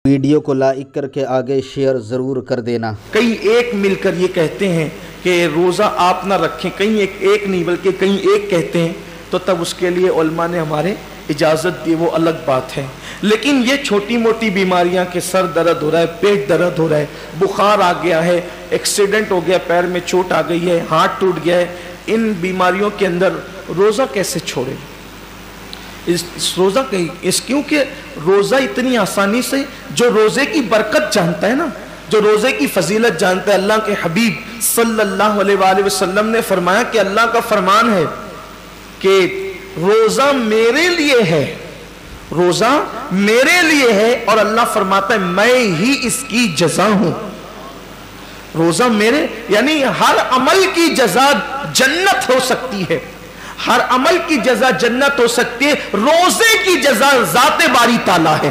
Video کو like کر کے آگے شیئر ضرور کر دینا۔ کہیں ایک مل کر یہ کہتے ہیں کہ روزہ آپ نہ رکھیں، کہیں ایک نہیں بلکہ کہیں ایک کہتے ہیں، تو تب اس کے لیے علماء نے ہمارے اجازت دی، وہ الگ بات ہے۔ لیکن یہ چھوٹی موٹی بیماریاں کہ سر درد ہو رہا ہے، پیٹ درد ہو رہا ہے، بخار آ گیا ہے، ایکسیڈنٹ ہو گیا، پیر میں چوٹ آ گئی ہے، ہاتھ ٹوٹ گیا ہے، ان بیماریوں کے اندر روزہ کیسے چھوڑیں؟ روزہ کیونکہ روزہ اتنی آسانی سے، جو روزے کی برکت جانتا ہے نا، جو روزے کی فضیلت جانتا ہے، اللہ کے حبیب صلی اللہ علیہ وآلہ وسلم نے فرمایا کہ اللہ کا فرمان ہے کہ روزہ میرے لیے ہے، روزہ میرے لیے ہے، اور اللہ فرماتا ہے میں ہی اس کی جزا ہوں۔ روزہ میرے، یعنی ہر عمل کی جزا جنت ہو سکتی ہے، ہر عمل کی جزا جنت ہو سکتی ہے، روزے کی جزا ذات باری تعالیٰ ہے۔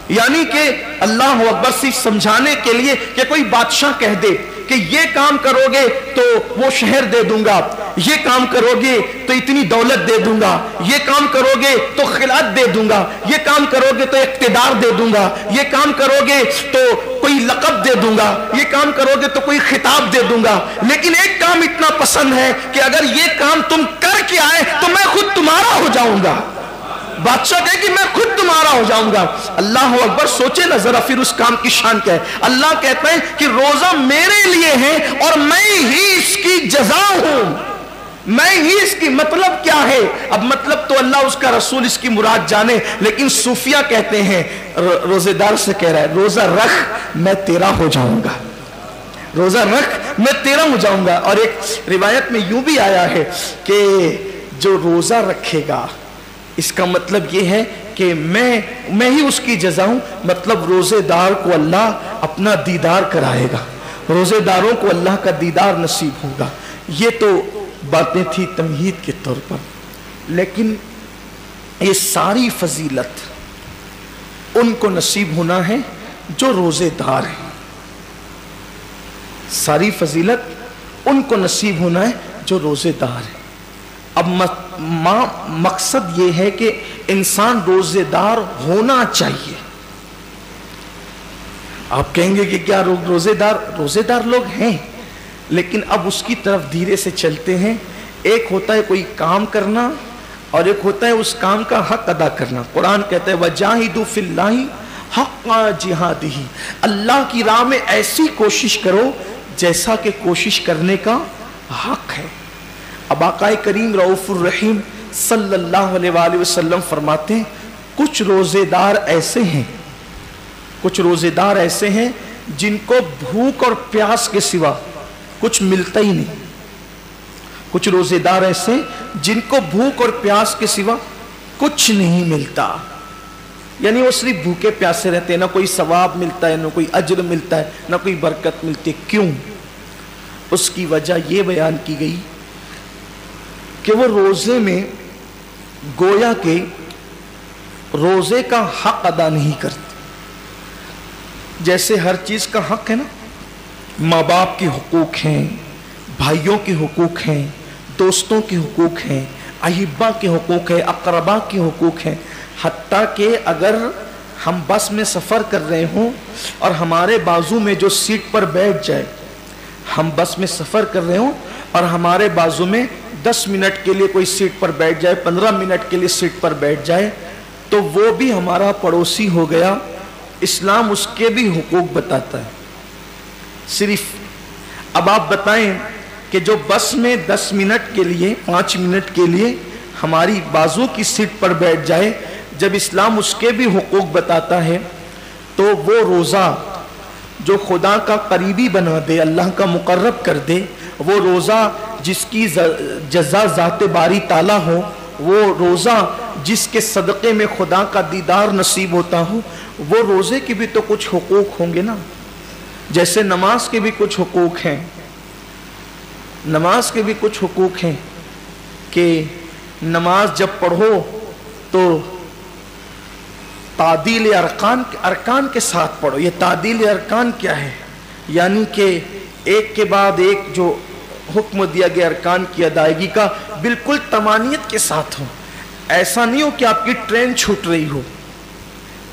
یعنی کہ اللہ اکبر صرف سمجھانے کے لیے کہ کوئی بادشاہ کہہ دے کہ یہ کام کرو گے تو وہ شہر دے دوں گا، یہ کام کرو گے تو اتنی دولت دے دوں گا، یہ کام کرو گے تو خلعت دے دوں گا، یہ کام کرو گے تو اقتدار دے دوں گا، یہ کام کرو گے تو کوئی لقب دے دوں گا، یہ کام کرو گے تو کوئی خطاب دے دوں گا، لیکن ایک کام اتنا پسند ہے کہ اگر یہ کام تم کر کے آئے تو میں خود تمہارا ہو جاؤں گا۔ بادشاہ کہے کہ میں خود تمہارا ہو جاؤں گا۔ اللہ اکبر، سوچے نا ذرا پھر اس کام کی شان کیا ہے۔ اللہ کہتا ہے کہ روزہ میرے لیے ہے اور میں ہی اس کی جزا ہوں، میں ہی اس کی، مطلب کیا ہے؟ اب مطلب تو اللہ اس کا رسول اس کی مراد جانے، لیکن صوفیہ کہتے ہیں، روزے دار سے کہہ رہا ہے روزہ رکھ میں تیرا ہو جاؤں گا، روزہ رکھ میں تیرا ہو جاؤں گا۔ اور ایک روایت میں یوں بھی آیا ہے کہ جو روزہ رکھے گا، اس کا مطلب یہ ہے کہ میں ہی اس کی جزا ہوں، مطلب روزے دار کو اللہ اپنا دیدار کرائے گا، روزے داروں کو اللہ کا دیدار نصیب ہوگا۔ یہ تو باتیں تھی تمہید کے طور پر، لیکن یہ ساری فضیلت ان کو نصیب ہونا ہے جو روزے دار ہیں، ساری فضیلت ان کو نصیب ہونا ہے جو روزے دار ہیں۔ اب مقصد یہ ہے کہ انسان روزے دار ہونا چاہیے۔ آپ کہیں گے کہ کیا روزے دار لوگ ہیں، لیکن اب اس کی طرف دھیرے سے چلتے ہیں۔ ایک ہوتا ہے کوئی کام کرنا اور ایک ہوتا ہے اس کام کا حق ادا کرنا۔ قرآن کہتا ہے وَجَاهِدُوا فِي اللَّهِ حَقَّ جِهَادِهِ، اللہ کی راہ میں ایسی کوشش کرو جیسا کہ کوشش کرنے کا حق ہے۔ اب آقا کریم رؤوف الرحیم صلی اللہ علیہ وآلہ وسلم فرماتے ہیں کچھ روزے دار ایسے ہیں جن کو بھوک اور پیاس کے سوا کچھ ملتا ہی نہیں۔ کچھ روزے دار ایسے جن کو بھوک اور پیاس کے سوا کچھ نہیں ملتا، یعنی وہ صرف بھوکے پیاسے رہتے ہیں، نہ کوئی ثواب ملتا ہے، نہ کوئی اجر ملتا ہے، نہ کوئی برکت ملتی ہے۔ کیوں؟ اس کی وجہ یہ بیان کی گئی کہ وہ روزے میں گویا کہ روزے کا حق ادا نہیں کرتے۔ جیسے ہر چیز کا حق ہے نا، ماں باپ کے حقوق ہیں، بھائیوں کے حقوق ہیں، دوستوں کے حقوق ہیں، احبا کے حقوق ہیں، اقربا کے حقوق ہیں، حتیٰ کہ اگر ہم بس میں سفر کر رہے ہوں اور ہمارے بازو میں جو سیٹ پر بیٹھ جائے، ہم بس میں سفر کر رہے ہوں اور ہمارے بازو میں 10 منٹ کے لیے کوئی سیٹ پر بیٹھ جائے، 15 منٹ کے لیے سیٹ پر بیٹھ جائے، تو وہ بھی ہمارا پڑوسی ہو گیا۔ اسلام اس کے بھی حقوق بتاتا ہے۔ صرف اب آپ بتائیں کہ جو بس میں 10 منٹ کے لیے، 5 منٹ کے لیے ہماری بازو کی سیٹ پر بیٹھ جائے، جب اسلام اس کے بھی حقوق بتاتا ہے، تو وہ روزہ جو خدا کا قریبی بنا دے، اللہ کا مقرب کر دے، وہ روزہ جس کی جزا ذات باری تعالیٰ ہو، وہ روزہ جس کے صدقے میں خدا کا دیدار نصیب ہوتا ہو، وہ روزے کی بھی تو کچھ حقوق ہوں گے نا۔ جیسے نماز کے بھی کچھ حقوق ہیں، نماز کے بھی کچھ حقوق ہیں کہ نماز جب پڑھو تو تعدیل ارکان کے ساتھ پڑھو۔ یہ تعدیل ارکان کیا ہے؟ یعنی کہ ایک کے بعد ایک جو حکم دیا گیا ارکان کی ادائیگی کا بالکل تمانیت کے ساتھ ہو۔ ایسا نہیں ہو کہ آپ کی ٹرین چھوٹ رہی ہو،